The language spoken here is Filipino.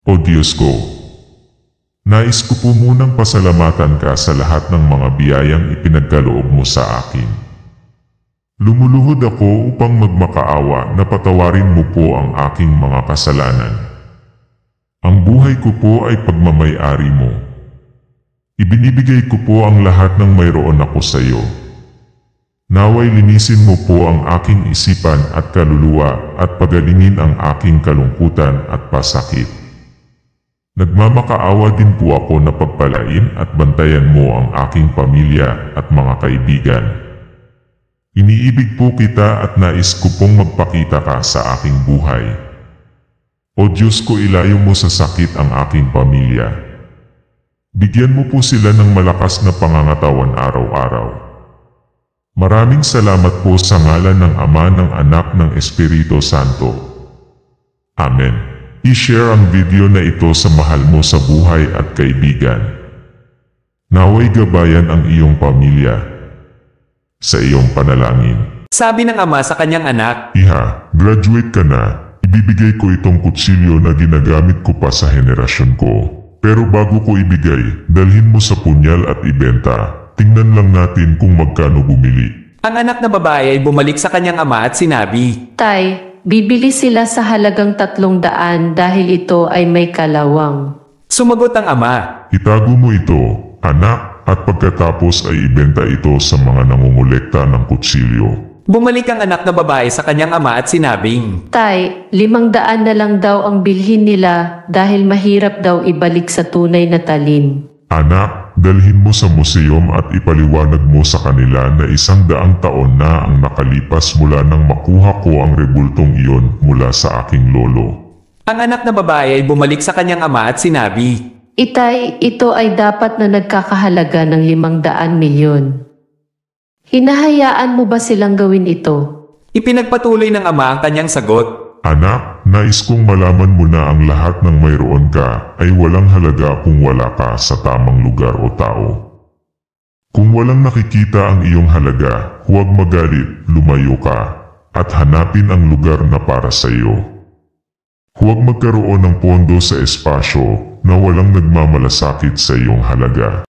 O Diyos ko, nais ko po munang pasalamatan ka sa lahat ng mga biyayang ipinagkaloob mo sa akin. Lumuluhod ako upang magmakaawa na patawarin mo po ang aking mga kasalanan. Ang buhay ko po ay pagmamay-ari mo. Ibinibigay ko po ang lahat ng mayroon ako sa iyo. Naway linisin mo po ang aking isipan at kaluluwa at pagalingin ang aking kalungkutan at pasakit. Nagmamakaawa din po ako na pagpalain at bantayan mo ang aking pamilya at mga kaibigan. Iniibig po kita at nais ko pong magpakita ka sa aking buhay. O Diyos ko, ilayo mo sa sakit ang aking pamilya. Bigyan mo po sila ng malakas na pangangatawan araw-araw. Maraming salamat po sa ngalan ng Ama, ng Anak, ng Espiritu Santo. Amen. I-share ang video na ito sa mahal mo sa buhay at kaibigan. Naway gabayan ang iyong pamilya sa iyong panalangin. Sabi ng ama sa kanyang anak, Iha, graduate ka na. Ibibigay ko itong kutsilyo na ginagamit ko pa sa henerasyon ko. Pero bago ko ibigay, dalhin mo sa punyal at ibenta. Tingnan lang natin kung magkano bumili. ang anak na babae ay bumalik sa kanyang ama at sinabi, Tay, bibili sila sa halagang 300 dahil ito ay may kalawang. Sumagot ang ama, Itago mo ito, anak, at pagkatapos ay ibenta ito sa mga nangungulekta ng kutsilyo. Bumalik ang anak na babae sa kanyang ama at sinabing, Tay, 500 na lang daw ang bilhin nila dahil mahirap daw ibalik sa tunay na talin. Anak, dalhin mo sa museum at ipaliwanag mo sa kanila na 100 taon na ang nakalipas mula nang makuha ko ang rebultong iyon mula sa aking lolo. Ang anak na babae ay bumalik sa kanyang ama at sinabi, Itay, ito ay dapat na nagkakahalaga ng 500 milyon. Hinahayaan mo ba silang gawin ito? Ipinagpatuloy ng ama ang kanyang sagot. Anak, nais kong malaman mo na ang lahat ng mayroon ka ay walang halaga kung wala ka sa tamang lugar o tao. Kung walang nakikita ang iyong halaga, huwag magalit, lumayo ka, at hanapin ang lugar na para sa iyo. Huwag magkaroon ng pondo sa espasyo na walang nagmamalasakit sa iyong halaga.